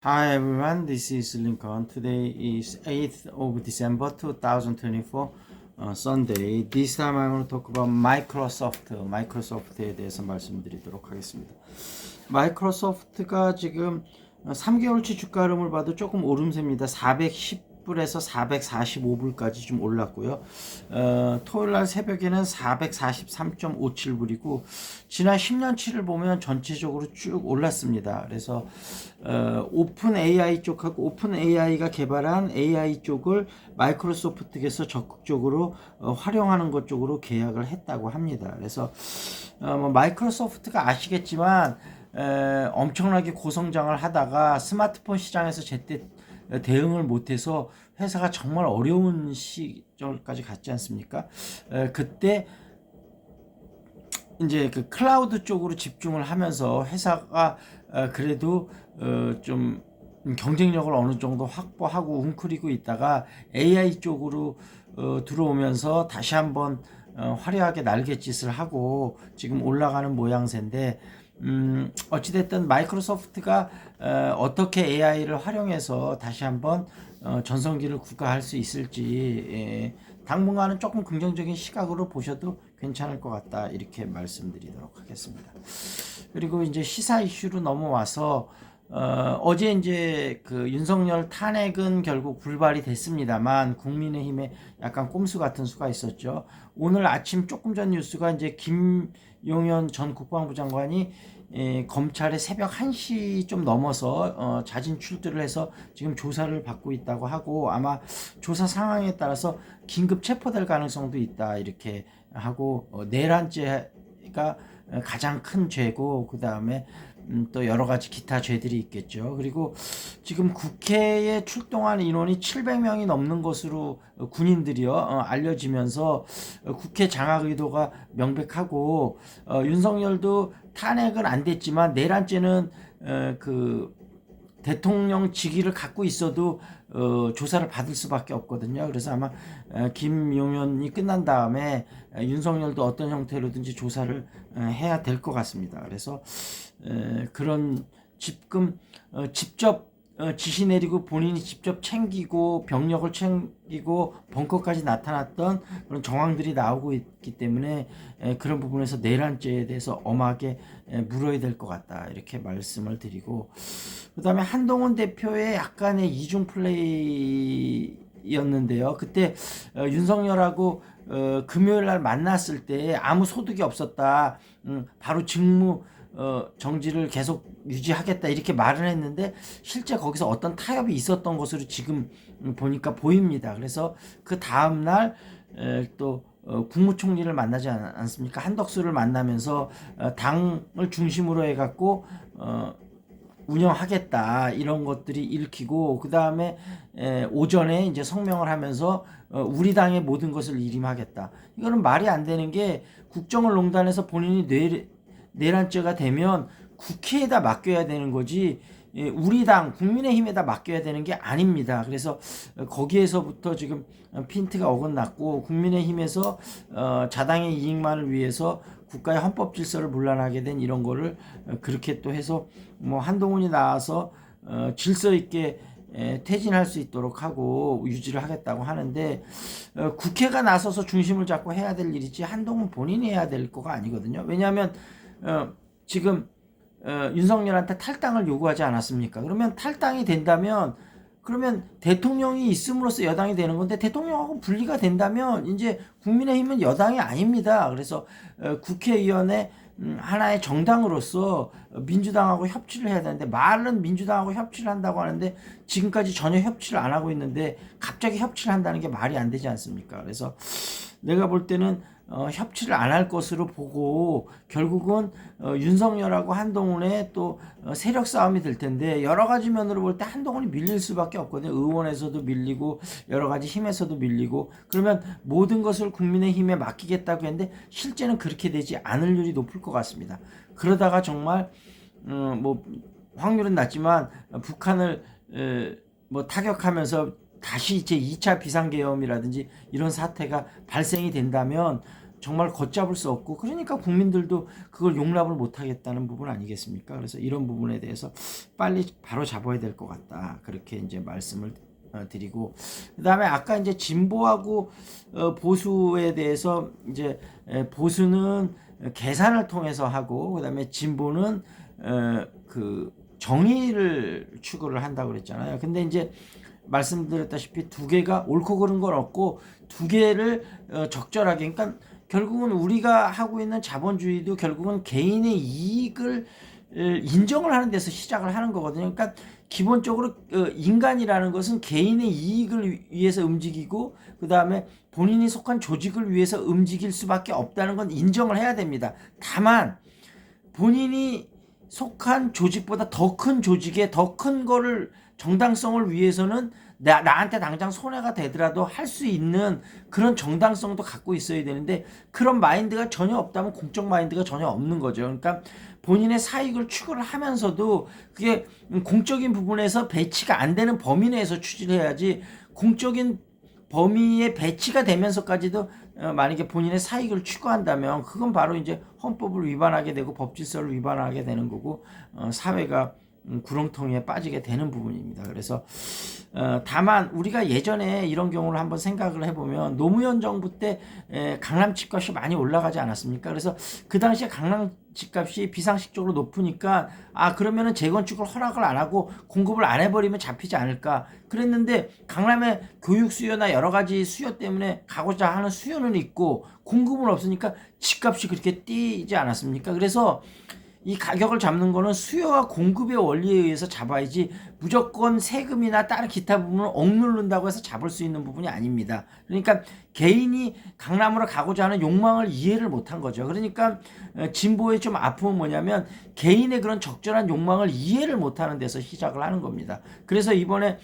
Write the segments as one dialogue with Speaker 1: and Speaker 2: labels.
Speaker 1: Hi everyone, this is Lincoln. Today is 8th of December 2024, Sunday. This time I'm going to talk about 마이크로소프트에 대해서 말씀드리도록 하겠습니다. 마이크로소프트가 지금 3개월치 주가 흐름을 봐도 조금 오름세입니다. 410불에서 445불까지 좀 올랐고요. 토요일날 새벽에는 443.57불이고 지난 10년치를 보면 전체적으로 쭉 올랐습니다. 그래서 오픈 AI 쪽하고 오픈 AI가 개발한 AI 쪽을 마이크로소프트에서 적극적으로 활용하는 것 쪽으로 계약을 했다고 합니다. 그래서 마이크로소프트가 아시겠지만 엄청나게 고성장을 하다가 스마트폰 시장에서 제때 대응을 못해서 회사가 정말 어려운 시절까지 갔지 않습니까? 그때 이제 그 클라우드 쪽으로 집중을 하면서 회사가 그래도 좀 경쟁력을 어느 정도 확보하고 웅크리고 있다가 AI 쪽으로 들어오면서 다시 한번 화려하게 날갯짓을 하고 지금 올라가는 모양새인데 어찌됐든 마이크로소프트가 어떻게 AI를 활용해서 다시 한번 전성기를 구가할 수 있을지 당분간은 조금 긍정적인 시각으로 보셔도 괜찮을 것 같다 이렇게 말씀드리도록 하겠습니다. 그리고 이제 시사 이슈로 넘어와서 어제 이제 그 윤석열 탄핵은 결국 불발이 됐습니다만 국민의힘에 약간 꼼수 같은 수가 있었죠. 오늘 아침 조금 전 뉴스가 이제 김용현 전 국방부 장관이 검찰에 새벽 1시 좀 넘어서 자진 출두를 해서 지금 조사를 받고 있다고 하고 아마 조사 상황에 따라서 긴급 체포될 가능성도 있다 이렇게 하고 내란죄가 가장 큰 죄고 그 다음에 또 여러 가지 기타 죄들이 있겠죠. 그리고 지금 국회에 출동한 인원이 700명이 넘는 것으로 군인들이요 알려지면서 국회 장악 의도가 명백하고 윤석열도 탄핵은 안 됐지만 내란죄는 그 대통령 직위를 갖고 있어도 조사를 받을 수밖에 없거든요. 그래서 아마 김용현이 끝난 다음에 윤석열도 어떤 형태로든지 조사를 해야 될 것 같습니다. 그래서 그런 직접 지시 내리고 본인이 직접 챙기고 병력을 챙기고 벙커까지 나타났던 그런 정황들이 나오고 있기 때문에 그런 부분에서 내란죄에 대해서 엄하게 물어야 될 것 같다 이렇게 말씀을 드리고 그 다음에 한동훈 대표의 약간의 이중 플레이였는데요. 그때 윤석열하고 금요일 날 만났을 때 아무 소득이 없었다. 바로 직무 정지를 계속 유지하겠다 이렇게 말을 했는데 실제 거기서 어떤 타협이 있었던 것으로 지금 보니까 보입니다. 그래서 그 다음날 또 국무총리를 만나지 않습니까? 한덕수를 만나면서 당을 중심으로 해갖고 운영하겠다 이런 것들이 읽히고 그 다음에 오전에 이제 성명을 하면서 우리 당의 모든 것을 일임하겠다. 이거는 말이 안 되는 게 국정을 농단해서 본인이 내란죄가 되면 국회에다 맡겨야 되는 거지 우리 당 국민의힘에다 맡겨야 되는 게 아닙니다. 그래서 거기에서부터 지금 핀트가 어긋났고 국민의힘에서 자당의 이익만을 위해서 국가의 헌법 질서를 문란하게 된 이런 거를 그렇게 또 해서 뭐 한동훈이 나와서 질서 있게 퇴진할 수 있도록 하고 유지를 하겠다고 하는데 국회가 나서서 중심을 잡고 해야 될 일이지 한동훈 본인이 해야 될 거가 아니거든요. 왜냐하면 지금 윤석열한테 탈당을 요구하지 않았습니까? 그러면 탈당이 된다면 그러면 대통령이 있음으로써 여당이 되는 건데 대통령하고 분리가 된다면 이제 국민의힘은 여당이 아닙니다. 그래서 국회의원의 하나의 정당으로서 민주당하고 협치를 해야 되는데 말은 민주당하고 협치를 한다고 하는데 지금까지 전혀 협치를 안 하고 있는데 갑자기 협치를 한다는 게 말이 안 되지 않습니까? 그래서 내가 볼 때는 협치를 안 할 것으로 보고 결국은 윤석열하고 한동훈의 또 세력 싸움이 될 텐데 여러 가지 면으로 볼 때 한동훈이 밀릴 수밖에 없거든요. 의원에서도 밀리고 여러 가지 힘에서도 밀리고 그러면 모든 것을 국민의힘에 맡기겠다고 했는데 실제는 그렇게 되지 않을 일이 높을 것 같습니다. 그러다가 정말 뭐 확률은 낮지만 북한을 뭐 타격하면서 다시 제 2차 비상계엄이라든지 이런 사태가 발생이 된다면 정말 걷잡을 수 없고 그러니까 국민들도 그걸 용납을 못하겠다는 부분 아니겠습니까? 그래서 이런 부분에 대해서 빨리 바로 잡아야 될 것 같다. 그렇게 이제 말씀을 드리고 그다음에 아까 이제 진보하고 보수에 대해서 이제 보수는 계산을 통해서 하고 그다음에 진보는 그 정의를 추구를 한다고 그랬잖아요. 근데 이제 말씀드렸다시피 두 개가 옳고 그른 건 없고 두 개를 적절하게 그러니까 결국은 우리가 하고 있는 자본주의도 결국은 개인의 이익을 인정을 하는 데서 시작을 하는 거거든요. 그러니까 기본적으로 인간이라는 것은 개인의 이익을 위해서 움직이고 그 다음에 본인이 속한 조직을 위해서 움직일 수밖에 없다는 건 인정을 해야 됩니다. 다만 본인이 속한 조직보다 더 큰 조직에 더 큰 거를 정당성을 위해서는 나한테 당장 손해가 되더라도 할 수 있는 그런 정당성도 갖고 있어야 되는데 그런 마인드가 전혀 없다면 공적 마인드가 전혀 없는 거죠. 그러니까 본인의 사익을 추구를 하면서도 그게 공적인 부분에서 배치가 안 되는 범위 내에서 추진을 해야지 공적인 범위에 배치가 되면서까지도 만약에 본인의 사익을 추구한다면 그건 바로 이제 헌법을 위반하게 되고 법질서를 위반하게 되는 거고 사회가 구렁텅이에 빠지게 되는 부분입니다. 그래서 다만 우리가 예전에 이런 경우를 한번 생각을 해보면 노무현 정부 때 강남 집값이 많이 올라가지 않았습니까? 그래서 그 당시에 강남 집값이 비상식적으로 높으니까 그러면은 재건축을 허락을 안 하고 공급을 안 해버리면 잡히지 않을까 그랬는데 강남의 교육 수요나 여러 가지 수요 때문에 가고자 하는 수요는 있고 공급은 없으니까 집값이 그렇게 뛰지 않았습니까? 그래서 이 가격을 잡는 거는 수요와 공급의 원리에 의해서 잡아야지 무조건 세금이나 다른 기타 부분을 억누른다고 해서 잡을 수 있는 부분이 아닙니다. 그러니까 개인이 강남으로 가고자 하는 욕망을 이해를 못한 거죠. 그러니까 진보의 좀 아픔은 뭐냐면 개인의 그런 적절한 욕망을 이해를 못하는 데서 시작을 하는 겁니다. 그래서 이번에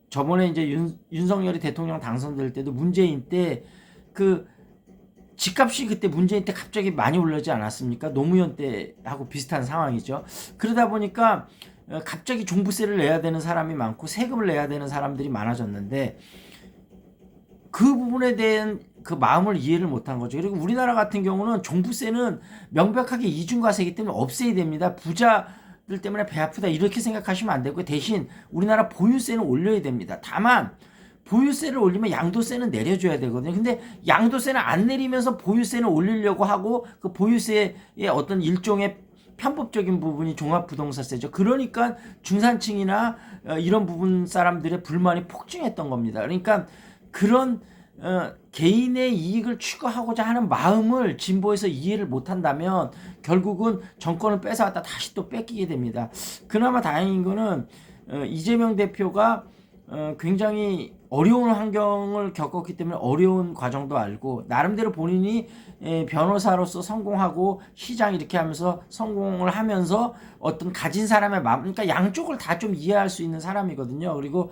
Speaker 1: 저번에 이제 윤석열이 대통령 당선될 때도 문재인 때 집값이 그때 문재인 때 갑자기 많이 올라지 않았습니까? 노무현 때하고 비슷한 상황이죠. 그러다 보니까 갑자기 종부세를 내야 되는 사람이 많고 세금을 내야 되는 사람들이 많아졌는데 그 부분에 대한 그 마음을 이해를 못한 거죠. 그리고 우리나라 같은 경우는 종부세는 명백하게 이중과세이기 때문에 없애야 됩니다. 부자들 때문에 배 아프다 이렇게 생각하시면 안 되고 대신 우리나라 보유세는 올려야 됩니다. 다만 보유세를 올리면 양도세는 내려줘야 되거든요. 근데 양도세는 안 내리면서 보유세는 올리려고 하고 그 보유세의 어떤 일종의 편법적인 부분이 종합부동산세죠. 그러니까 중산층이나 이런 부분 사람들의 불만이 폭증했던 겁니다. 그러니까 그런 개인의 이익을 추구하고자 하는 마음을 진보에서 이해를 못한다면 결국은 정권을 뺏어왔다 다시 또 뺏기게 됩니다. 그나마 다행인 거는 이재명 대표가 굉장히 어려운 환경을 겪었기 때문에 어려운 과정도 알고 나름대로 본인이 변호사로서 성공하고 시장 이렇게 하면서 성공을 하면서 어떤 가진 사람의 마음 그러니까 양쪽을 다 좀 이해할 수 있는 사람이거든요. 그리고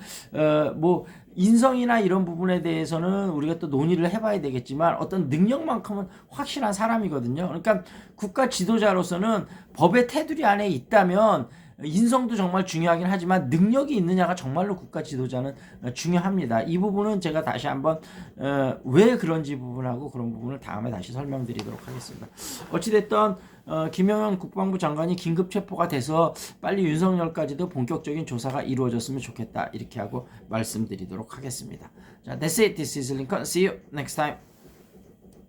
Speaker 1: 뭐 인성이나 이런 부분에 대해서는 우리가 또 논의를 해봐야 되겠지만 어떤 능력만큼은 확실한 사람이거든요. 그러니까 국가 지도자로서는 법의 테두리 안에 있다면 인성도 정말 중요하긴 하지만 능력이 있느냐가 정말로 국가 지도자는 중요합니다. 이 부분은 제가 다시 한번 왜 그런지 부분하고 그런 부분을 다음에 다시 설명드리도록 하겠습니다. 어찌됐든 김영현 국방부 장관이 긴급 체포가 돼서 빨리 윤석열까지도 본격적인 조사가 이루어졌으면 좋겠다 이렇게 하고 말씀드리도록 하겠습니다. 자, that's it. This is Lincoln. See you next time.